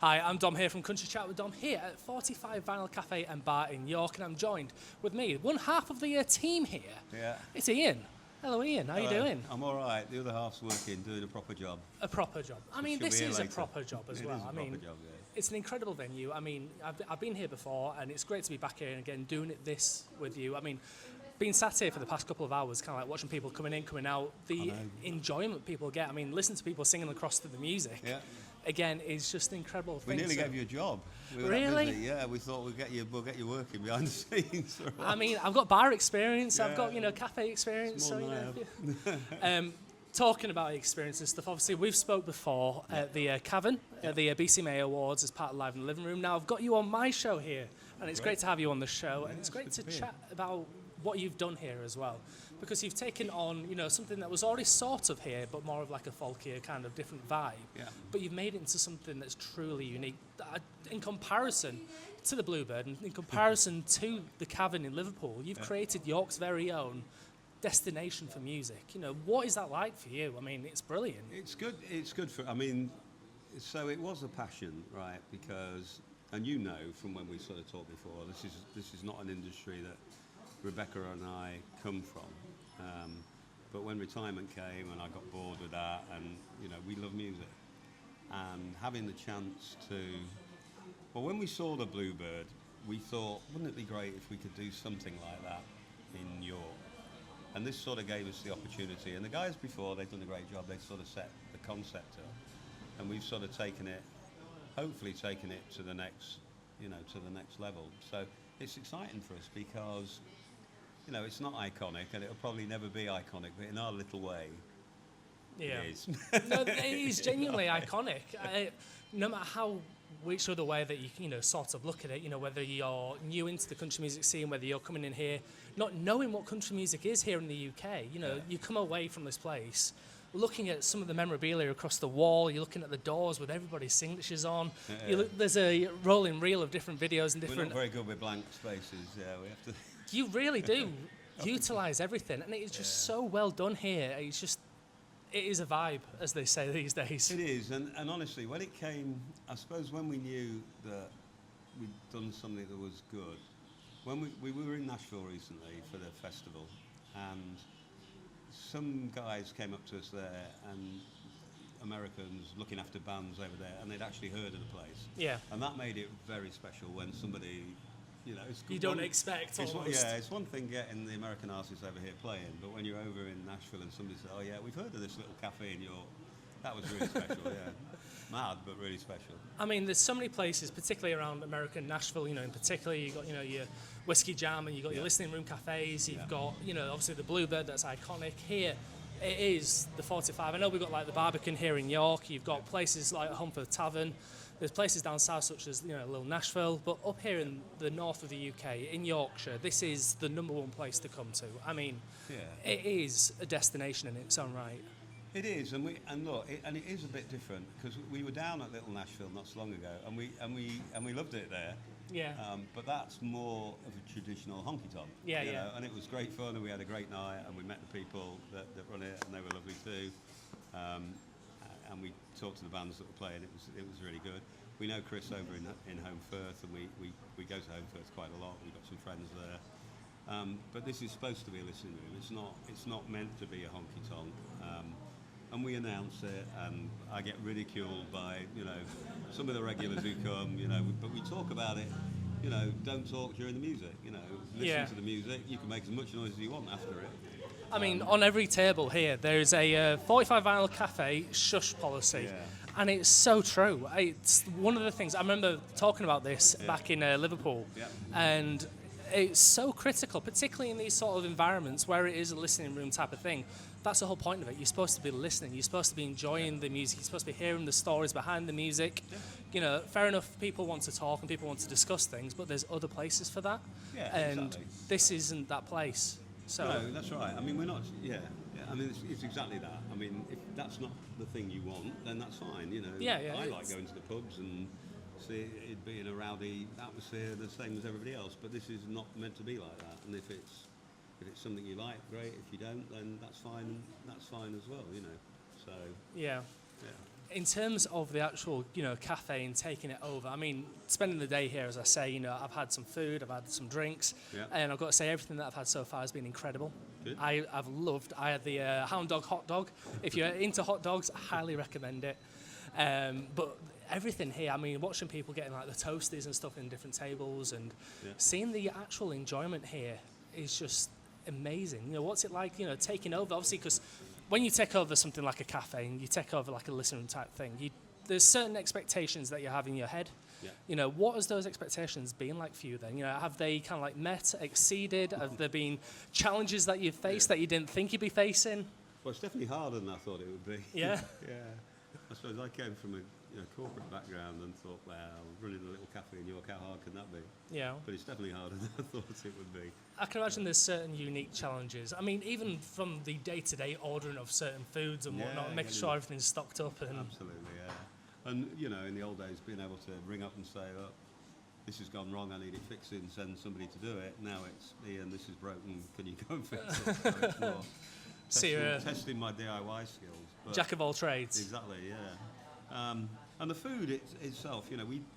Hi, I'm Dom here from Country Chat with Dom here at 45 Vinyl Cafe and Bar in York, and I'm joined with me, one half of the team here. Yeah. It's Ian. Hello, Ian. How you doing? I'm all right. The other half's working, doing a proper job. A proper job. I mean, She'll this be here is a later. proper job as It well. is a I proper mean, job, yeah. it's an incredible venue. I mean, I've been here before, and it's great to be back here and again doing this with you. I mean, being sat here for the past couple of hours, kind of like watching people coming in, coming out, the enjoyment people get. I mean, listen to people singing across to the music. Yeah. Again, is just an incredible We thing. nearly So- gave you a job. We were Really? that busy. Yeah, we thought we'll get you working behind the scenes. I mean, I've got bar experience, I've got, Yeah. cafe experience. It's So, more than talking about experience and stuff, obviously we've spoke before at the Cavern, at the BCMA Awards as part of Live in the Living Room. Now I've got you on my show here, and it's great to have you on the show, and it's great good to to be here. chat about what you've done here as well, because you've taken on, something that was already sort of here, but more of like a folkier kind of different vibe. Yeah. But you've made it into something that's truly unique in comparison to the Bluebird, and in comparison to the Cavern in Liverpool. You've created York's very own destination for music. What is that like for you? I mean, it's brilliant. It's good. It's good for. I mean, so it was a passion, right? Because, and from when we sort of talked before, this is not an industry that Rebecca and I come from. But when retirement came and I got bored with that, and we love music, and having the chance to, well, when we saw the Bluebird, we thought, wouldn't it be great if we could do something like that in York? And this sort of gave us the opportunity. And the guys before, they've done a great job. They sort of set the concept up, and we've sort of hopefully taken it to the next, to the next level. So it's exciting for us because, it's not iconic, and it'll probably never be iconic, but in our little way, Yeah. it is. No, it is genuinely iconic. No matter which other way that you sort of look at it, whether you're new into the country music scene, whether you're coming in here not knowing what country music is here in the UK, you come away from this place looking at some of the memorabilia across the wall, you're looking at the doors with everybody's signatures on. There's a rolling reel of different videos and We're different. not very good with blank spaces. Yeah, we have to. You really do utilise everything, and it's just so well done here. It is a vibe, as they say these days. It is, and honestly, when it came, I suppose when we knew that we'd done something that was good, when we were in Nashville recently for the festival, and some guys came up to us there, and Americans looking after bands over there, and they'd actually heard of the place. Yeah. And that made it very special when somebody, it's You don't expect almost. It's one thing getting the American artists over here playing, but when you're over in Nashville and somebody says, "Oh yeah, we've heard of this little cafe in York," that was really special. Yeah, mad but really special. I mean, there's so many places, particularly around America and Nashville. In particular, you've got your Whiskey Jam, and you've got your listening room cafes. You've got obviously the Bluebird, that's iconic. Here, it is the 45. I know we've got like the Barbican here in York. You've got places like Humford Tavern. There's places down south such as Little Nashville, but up here in the north of the UK, in Yorkshire, this is the number one place to come to. I mean, it is a destination in its own right. It is, and it is a bit different because we were down at Little Nashville not so long ago, and we loved it there. Yeah. But that's more of a traditional honky tonk. Yeah, you yeah. know, and it was great fun, and we had a great night, and we met the people that run it, and they were lovely too. And we talked to the bands that were playing. It was really good. We know Chris over in Home Firth, and we go to Home Firth quite a lot. We've got some friends there. But this is supposed to be a listening room. It's not meant to be a honky tonk. And we announce it, and I get ridiculed by some of the regulars who come. But we talk about it. Don't talk during the music. Listen to the music. You can make as much noise as you want after it. I mean, on every table here, there's a 45 Vinyl Cafe shush policy. Yeah. And it's so true. It's one of the things, I remember talking about this back in Liverpool. Yeah. And it's so critical, particularly in these sort of environments where it is a listening room type of thing. That's the whole point of it. You're supposed to be listening. You're supposed to be enjoying the music. You're supposed to be hearing the stories behind the music. Yeah. Fair enough, people want to talk and people want to discuss things, but there's other places for that. Yeah, and exactly. this isn't that place. So No, that's right. I mean, we're not. Yeah. I mean, it's exactly that. I mean, if that's not the thing you want, then that's fine. Yeah, I like going to the pubs and see it being a rowdy atmosphere, the same as everybody else. But this is not meant to be like that. And if it's something you like, great. If you don't, then that's fine. That's fine as well. So yeah. yeah. in terms of the actual, cafe and taking it over, I mean, spending the day here, as I say, I've had some food, I've had some drinks, Yeah. and I've got to say everything that I've had so far has been incredible. Good. I had the Hound Dog hot dog. If you're into hot dogs, I highly recommend it. But everything here, I mean, watching people getting like the toasties and stuff in different tables and seeing the actual enjoyment here is just amazing. What's it like, taking over? Obviously, because when you take over something like a cafe and you take over like a listening room type thing, there's certain expectations that you have in your head. Yeah. What has those expectations been like for you then? Have they kind of like met, exceeded? Have there been challenges that you've faced that you didn't think you'd be facing? Well, it's definitely harder than I thought it would be. Yeah. Yeah. I suppose I came from a corporate background and thought, well, running a little cafe in York, how hard can that be? Yeah. But it's definitely harder than I thought it would be. I can imagine there's certain unique challenges. I mean, even from the day-to-day ordering of certain foods and whatnot, making sure everything's stocked up. And Absolutely, yeah. And, in the old days, being able to ring up and say, oh, this has gone wrong, I need it fixing, send somebody to do it. Now it's, Ian, this is broken, can you go and fix it? So it's more testing my DIY skills. But jack of all trades. Exactly, yeah. And the food itself,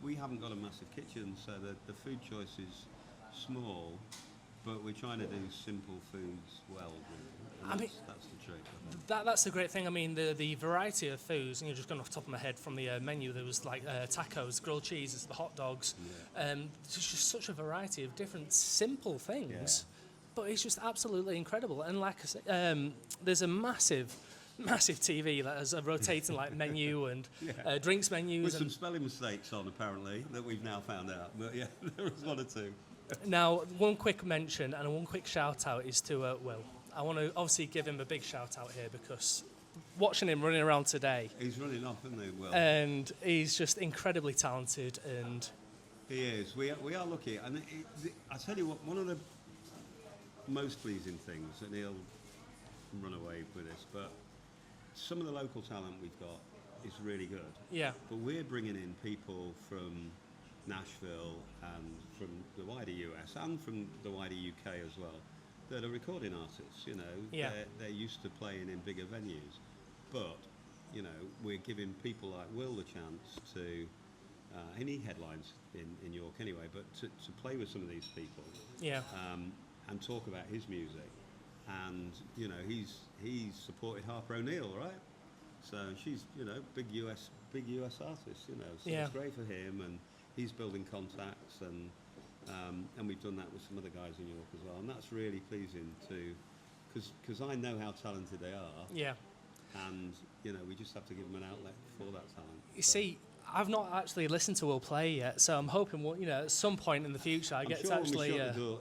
we haven't got a massive kitchen, so the food choice is small, but we're trying to do simple foods well. Really. That's the trick, I think. That's the great thing. I mean, the variety of foods, and you're just going off the top of my head from the menu, there was like tacos, grilled cheeses, the hot dogs. There's just such a variety of different simple things, but it's just absolutely incredible. And like I said, there's a massive TV that has a rotating like menu and drinks menus. With some spelling mistakes on, apparently, that we've now found out. But yeah, there was one or two. Now, one quick mention and one quick shout out is to Will. I want to obviously give him a big shout out here because watching him running around today. He's running off, isn't he, Will? And he's just incredibly talented. And he is. We are lucky. And I tell you what, one of the most pleasing things, and he'll run away with this, but some of the local talent we've got is really good. Yeah. But we're bringing in people from Nashville and from the wider US and from the wider UK as well that are recording artists, They're used to playing in bigger venues. But, we're giving people like Will the chance to, and he headlines in York anyway, but to play with some of these people. Yeah. And talk about his music. And, he's supported Harper O'Neill, right? So she's, big US artist, So it's great for him, and he's building contacts, and we've done that with some other guys in York as well, and that's really pleasing too, because I know how talented they are. Yeah. And we just have to give them an outlet for that talent. You see, I've not actually listened to Will play yet, so I'm hoping, at some point in the future I get to actually. When we shut the door,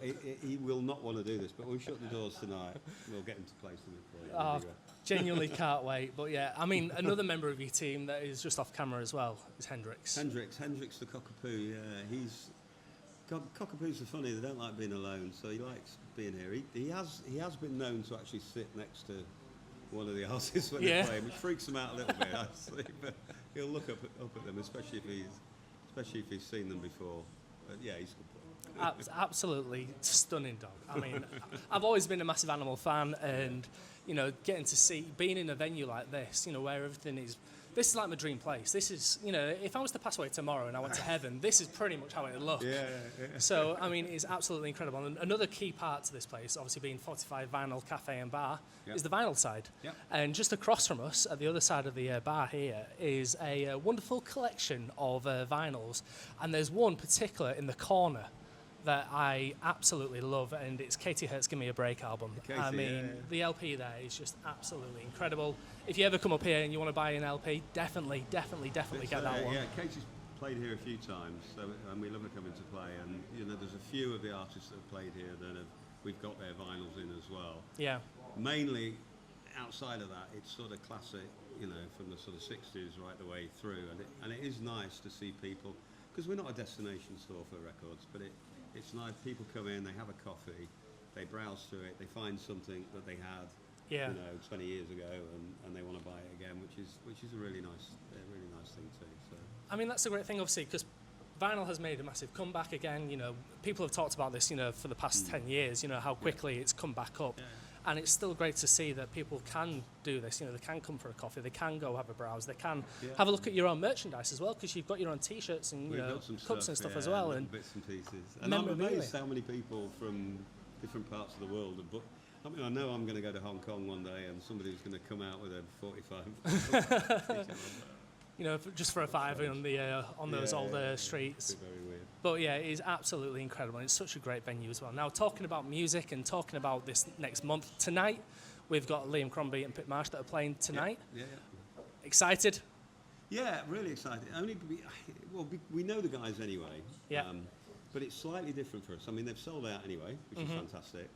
he will not want to do this, but when we shut the doors tonight, we'll get him to play something for you. Oh, genuinely can't wait. But yeah, I mean, another member of your team that is just off camera as well is Hendrix. Hendrix the cockapoo. Yeah, cockapoo's are funny. They don't like being alone, so he likes being here. He has been known to actually sit next to one of the artists when they play, which freaks him out a little bit, actually. But he'll look up at them, especially if he's seen them before. But yeah, he's a good boy. Absolutely stunning dog. I mean, I've always been a massive animal fan, and getting to being in a venue like this, where everything is. This is like my dream place. This is, if I was to pass away tomorrow and I went to heaven, this is pretty much how it would look. Yeah. So, I mean, it's absolutely incredible. And another key part to this place, obviously being 45 Vinyl Cafe and Bar, is the vinyl side. Yep. And just across from us, at the other side of the bar here, is a wonderful collection of vinyls. And there's one particular in the corner that I absolutely love, and it's Katie Hertz Give Me a Break album. The LP there is just absolutely incredible. If you ever come up here and you want to buy an LP, definitely get that one. Yeah, Katie's played here a few times, and we love her coming to play. And there's a few of the artists that have played here that we've got their vinyls in as well. Yeah. Mainly, outside of that, it's sort of classic, from the sort of 60s right the way through, and it is nice to see people, because we're not a destination store for records, but it's nice. People come in, they have a coffee, they browse through it, they find something that they had, 20 years ago, and they want to buy it again, which is a really nice thing too. So. I mean, that's the great thing, obviously, because vinyl has made a massive comeback again. People have talked about this, for the past 10 years. How quickly it's come back up. Yeah. And it's still great to see that people can do this. You know, they can come for a coffee, they can go have a browse, they can have a look at your own merchandise as well, because you've got your own T-shirts and We've you know got some cups and stuff yeah, as well. and And bits and pieces. And I'm memorabilia. amazed how many people from different parts of the world have booked. I mean, I know I'm going to go to Hong Kong one day, and somebody's going to come out with a 45. you know, just for a fiver on those old streets. It'd be very weird. But yeah, it is absolutely incredible. It's such a great venue as well. Now, talking about music and talking about this next month, tonight we've got Liam Crombie and Pip Marsh that are playing tonight. Yeah. Excited? Yeah, really excited. We know the guys anyway. Yeah. But it's slightly different for us. I mean, they've sold out anyway, which is fantastic.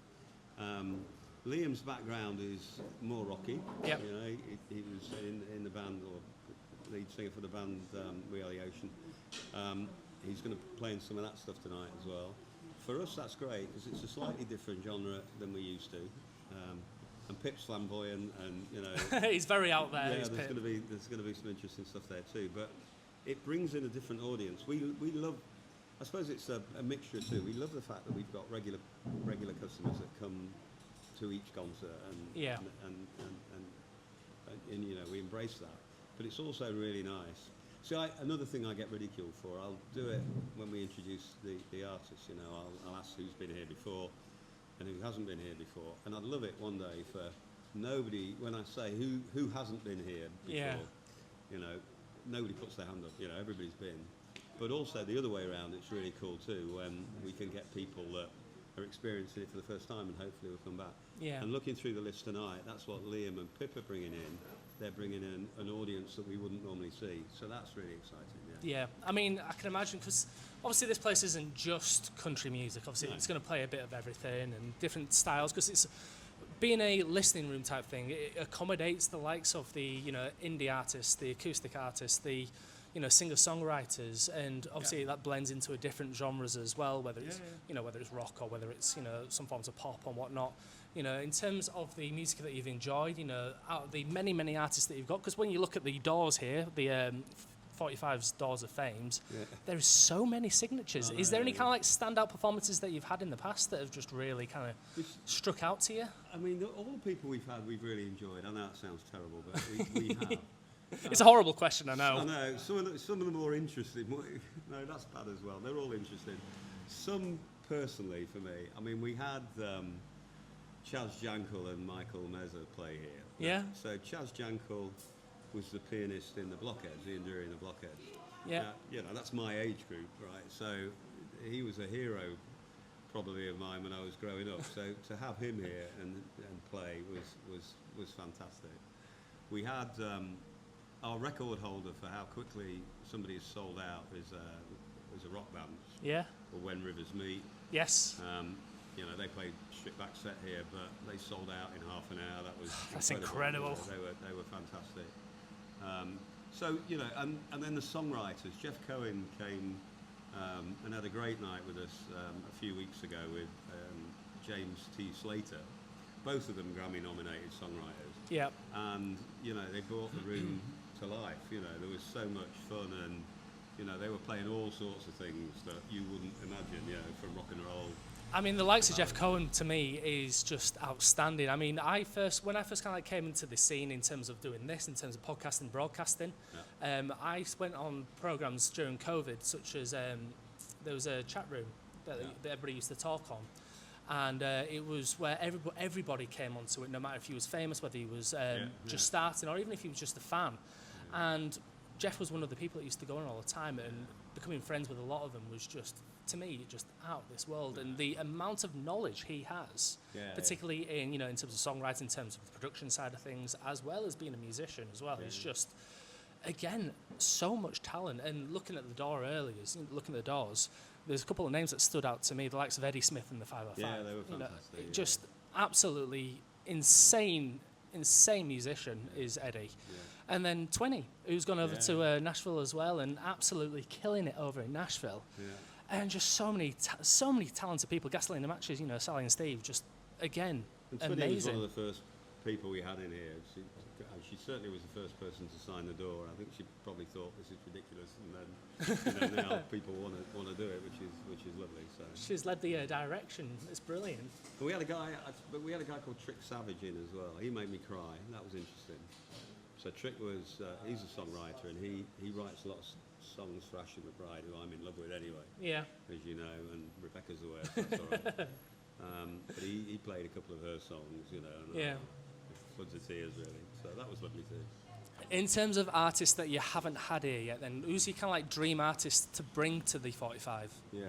Liam's background is more rocky. Yep. You know, he was in the band, or lead singer for the band We Are the Ocean. He's going to play in some of that stuff tonight as well. For us, that's great because it's a slightly different genre than we used to. And Pip's flamboyant, and you know, He's very out there. yeah, is there's Pip. going to be some interesting stuff there too. But it brings in a different audience. We love. I suppose it's a mixture too. We love the fact that we've got regular customers that come to each concert, and you know, we embrace that. But it's also really nice. See, another thing I get ridiculed for, I'll do it when we introduce the artists. You know, I'll ask who's been here before and who hasn't been here before, and I'd love it one day for nobody, when I say who hasn't been here before, you know, nobody puts their hand up. You know, everybody's been. But also the other way around, it's really cool too when we can get people that are experiencing it for the first time and hopefully will come back. Yeah. And looking through the list tonight, that's what Liam and Pip are bringing in. They're bringing in an audience that we wouldn't normally see. So that's really exciting, Yeah, I mean, I can imagine, because obviously this place isn't just country music. Obviously, No. it's going to play a bit of everything and different styles, because it's being a listening room type thing. It accommodates the likes of the, you know, indie artists, the acoustic artists, the, you know, singer-songwriters, and obviously that blends into a different genres as well, whether it's, you know, whether it's rock or whether it's, you know, some forms of pop and whatnot. You know, in terms of the music that you've enjoyed, you know, out of the many, many artists that you've got, because when you look at the doors here, the 45's Doors of Fames, there's so many signatures. Is there any kind of like standout performances that you've had in the past that have just really kind of struck out to you? I mean, all the people we've had, we've really enjoyed. I know it sounds terrible, but we have. It's a horrible question, I know. I know. Some of them are interesting. No, that's bad as well. They're all interesting. Some, personally, for me, I mean, we had Chaz Jankel and Michael Meza play here. Yeah. So Chaz Jankel was the pianist in the Blockheads, Ian Dury in the Blockheads. Yeah. You know, that's my age group, right? So he was a hero, probably, of mine when I was growing up. So to have him here and play was fantastic. We had our record holder for how quickly somebody is sold out is a rock band. Yeah. Or When Rivers Meet. Yes. You know, they played stripped back set here, but they sold out in half an hour. That was That's incredible. You know, they were fantastic. So, you know, and then the songwriters. Jeff Cohen came and had a great night with us a few weeks ago with James T. Slater. Both of them Grammy-nominated songwriters. Yeah. And, you know, they brought the room to life. You know, there was so much fun, and, you know, they were playing all sorts of things that you wouldn't imagine, you know, from rock and roll. I mean, the likes of Jeff Cohen to me is just outstanding. I mean, when I first kind of like came into the scene in terms of doing this, in terms of podcasting, broadcasting, I went on programs during COVID, such as there was a chat room that everybody used to talk on, and it was where everybody came onto it, no matter if he was famous, whether he was just starting, or even if he was just a fan. And Jeff was one of the people that used to go on all the time, and becoming friends with a lot of them was just, to me, just out of this world. And the amount of knowledge he has, particularly in, you know, in terms of songwriting, in terms of the production side of things, as well as being a musician as well, it's just, again, so much talent. And looking at the door earlier, looking at the Doors, there's a couple of names that stood out to me, the likes of Eddie Smith and the 505. Yeah, they were You know, fantastic. just absolutely insane musician is Eddie. And then Twinny, who's gone over to Nashville as well, and absolutely killing it over in Nashville. And just so many talented people. Gasoline the Matches, you know, Sally and Steve, just, again, And Twinny amazing. was one of the first people we had in here, she certainly was the first person to sign the door. I think she probably thought this is ridiculous, and then now people want to do it, which is lovely. So She's led the direction. It's brilliant. but we had a guy called Trick Savage in as well. He made me cry. That was interesting. So Trick was he's a songwriter, and he writes a lot of songs for Ashley McBryde, who I'm in love with anyway, Yeah. as you know, and Rebecca's aware, so that's all right. But he played a couple of her songs, and Yeah. floods of tears really. So that was lovely too. In terms of artists that you haven't had here yet, then who's your kind of like dream artist to bring to the 45? Yeah,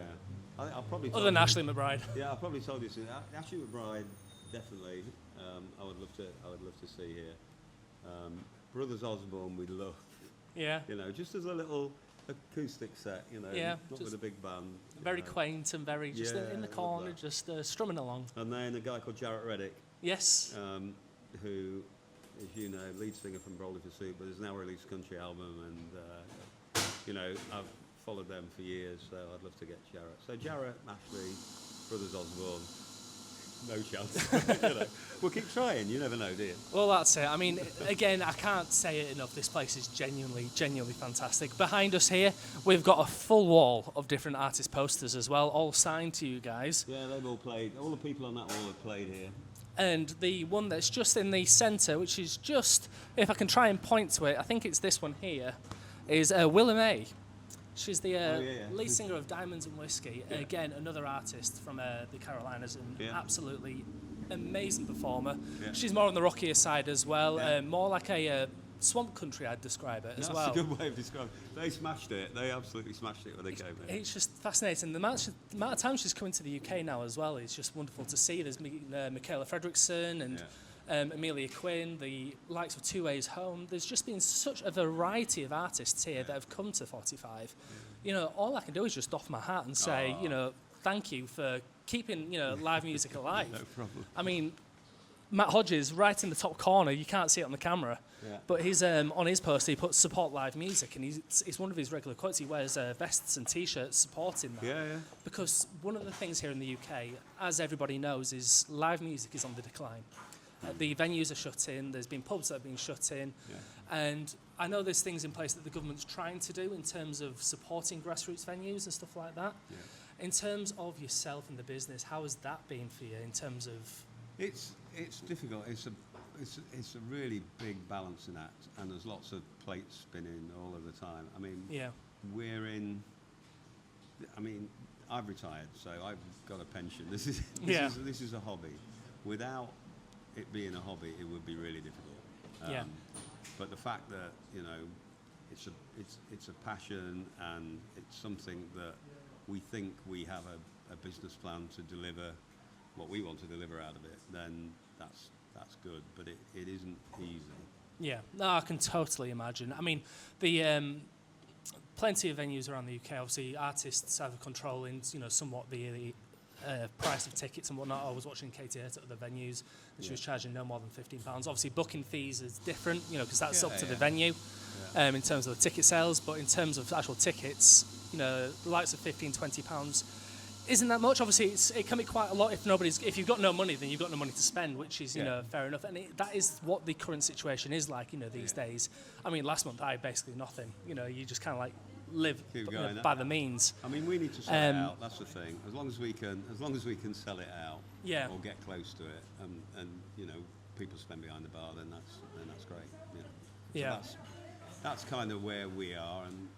I'll probably. Other than Ashley McBryde. Yeah, I probably told you. Ashley McBryde, definitely. I would love to see here. Brothers Osborne, we'd love. Yeah. Just as a little acoustic set. Yeah, not just with a big band. Very quaint and very just Yeah, in the love corner, that. just strumming along. And then a guy called Jarrett Reddick, Yes. who, as you know, lead singer from Brawley for Soup, but has now released a country album, and I've followed them for years, so I'd love to get Jarrett. So Jarrett, Ashley, Brothers Osborne, no chance. We'll keep trying. You never know, do you? Well, that's it. I mean, again, I can't say it enough. This place is genuinely fantastic. Behind us here, we've got a full wall of different artist posters as well, all signed to you guys. Yeah, they've all played. All the people on that wall have played here. And the one that's just in the centre, which is just, if I can try and point to it, I think it's this one here, is Willa May. She's the lead singer of Diamonds and Whiskey. Yeah. Again, another artist from the Carolinas, and Yeah. absolutely amazing performer. Yeah. She's more on the rockier side as well, Yeah. more like a swamp country, I'd describe it as That's well. a good way of describing it. They smashed it. They absolutely smashed it when they came in. It's just fascinating. The amount of time she's coming to the UK now as well is just wonderful to see. There's Michaela Fredrickson and Amelia Quinn, the likes of Two Ways Home. There's just been such a variety of artists here that have come to 45. All I can do is just doff my hat and say, thank you for keeping, live music alive. No problem. I mean, Matt Hodges, right in the top corner, you can't see it on the camera, but he's on his poster, he puts support live music, and it's one of his regular quotes. He wears vests and T-shirts supporting that. Yeah. Because one of the things here in the UK, as everybody knows, is live music is on the decline. The venues are shut in, there's been pubs that have been shut in, and I know there's things in place that the government's trying to do in terms of supporting grassroots venues and stuff like that. Yeah. In terms of yourself and the business, how has that been for you in terms of... It's difficult. It's a really big balancing act, and there's lots of plates spinning all of the time. I mean, I've retired, so I've got a pension. This is a hobby. Without it being a hobby, it would be really difficult. But the fact that it's a passion, and it's something that we think we have a business plan to deliver what we want to deliver out of it, then that's good. But it isn't easy. Yeah, no, I can totally imagine. I mean, the plenty of venues around the UK. Obviously, artists have control in somewhat the price of tickets and whatnot. I was watching Katie Hurt at other venues, and she was charging no more than £15. Obviously, booking fees is different, because that's up to the venue in terms of the ticket sales. But in terms of actual tickets, the likes of £15-20 isn't that much. Obviously, it can be quite a lot if you've got no money, then you've got no money to spend, which is fair enough. And that is what the current situation is like, these days. I mean, last month I had basically nothing. You just kind of like live by the means. I mean, we need to sell it out. That's the thing. As long as we can sell it out, or get close to it, and people spend behind the bar, then that's great. So that's kind of where we are, and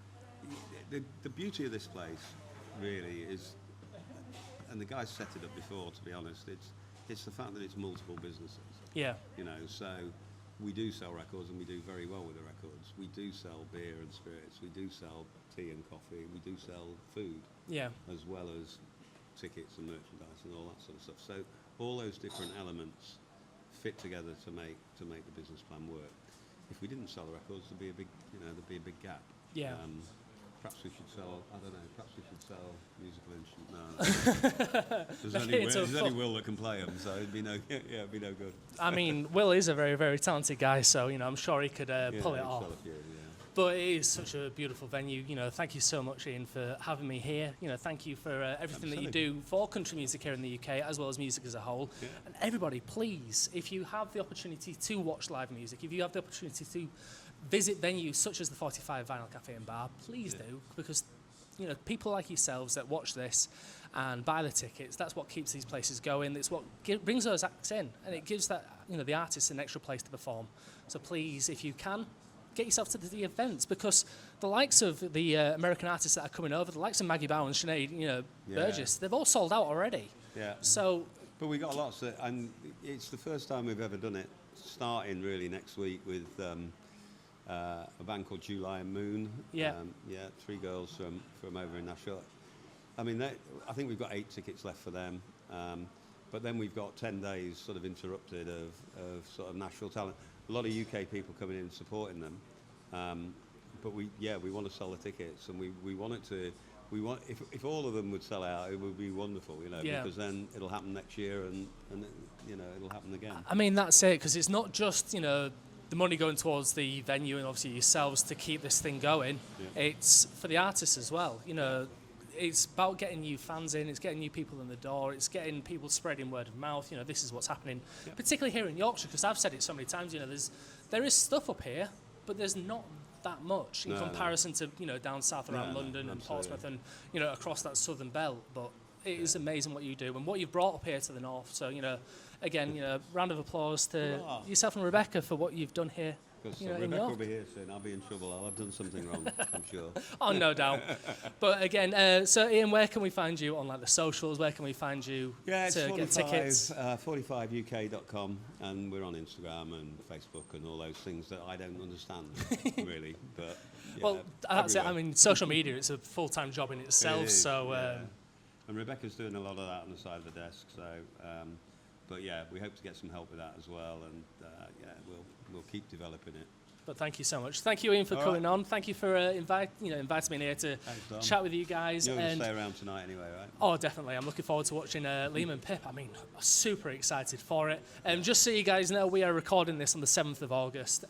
the beauty of this place really is. And the guys set it up before, to be honest. It's the fact that it's multiple businesses. Yeah. So we do sell records, and we do very well with the records. We do sell beer and spirits. We do sell tea and coffee. We do sell food. Yeah. As well as tickets and merchandise and all that sort of stuff. So all those different elements fit together to make the business plan work. If we didn't sell the records, there'd be a big gap. Yeah. Perhaps we should sell, I don't know, perhaps we should sell musical instruments. No. There's only Will that can play them, so it'd be no good. I mean, Will is a very, very talented guy, so, I'm sure he could pull it off. Sell a few, But it is such a beautiful venue. You know, thank you so much, Ian, for having me here. You know, thank you for everything that you do for country music here in the UK, as well as music as a whole. Yeah. And everybody, please, if you have the opportunity to watch live music, if you have the opportunity to visit venues such as the 45 Vinyl Cafe and Bar, please do, because you know, people like yourselves that watch this and buy the tickets, that's what keeps these places going. It's what brings those acts in, and it gives that, you know, the artists an extra place to perform. So please, if you can, get yourself to the events, because the likes of the American artists that are coming over, the likes of Maggie Bow and Sinead, you know, Burgess, they've all sold out already. Yeah. So, but we got lots of, and it's the first time we've ever done it. Starting really next week with a band called July and Moon. Yeah. Three girls from over in Nashville. I mean, I think we've got 8 tickets left for them. But then we've got 10 days sort of interrupted of sort of Nashville talent. A lot of UK people coming in and supporting them. But we want to sell the tickets, and we want it to. We want if all of them would sell out, it would be wonderful, you know, because then it'll happen next year, and you know, it'll happen again. I mean, that's it, because it's not just, you know, the money going towards the venue and obviously yourselves to keep this thing going. Yeah. It's for the artists as well. You know, it's about getting new fans in, it's getting new people in the door, it's getting people spreading word of mouth. You know, this is what's happening, particularly here in Yorkshire, because I've said it so many times. You know, there is stuff up here, but there's not that much in comparison to, you know, down south around London and Portsmouth and, you know, across that southern belt. But it is amazing what you do and what you've brought up here to the north. So, you know, again, you know, round of applause to yourself and Rebecca for what you've done here. Because you know, Rebecca will be here soon. I'll be in trouble. I'll have done something wrong, I'm sure. Oh, no doubt. But again, so Ian, where can we find you on like the socials? Where can we find you to get tickets? 45uk.com, and we're on Instagram and Facebook and all those things that I don't understand really. But well, that's it. I mean, social media, it's a full-time job in itself. And Rebecca's doing a lot of that on the side of the desk. So, but yeah, we hope to get some help with that as well, and we'll keep developing it. But thank you so much. Thank you, Ian, for coming on. Thank you for inviting me in here to chat with you guys. You're going to stay around tonight anyway, right? Oh, definitely. I'm looking forward to watching Liam and Pip. I mean, super excited for it. Just so you guys know, we are recording this on the 7th of August.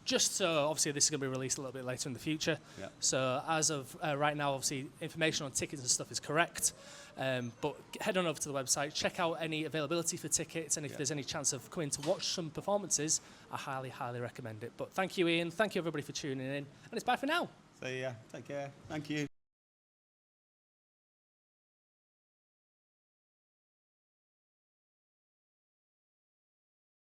Just so, obviously, this is going to be released a little bit later in the future. Yep. So as of right now, obviously, information on tickets and stuff is correct. But head on over to the website, check out any availability for tickets, and if there's any chance of coming to watch some performances, I highly, highly recommend it. But thank you, Ian. Thank you, everybody, for tuning in. And it's bye for now. See ya. Take care. Thank you.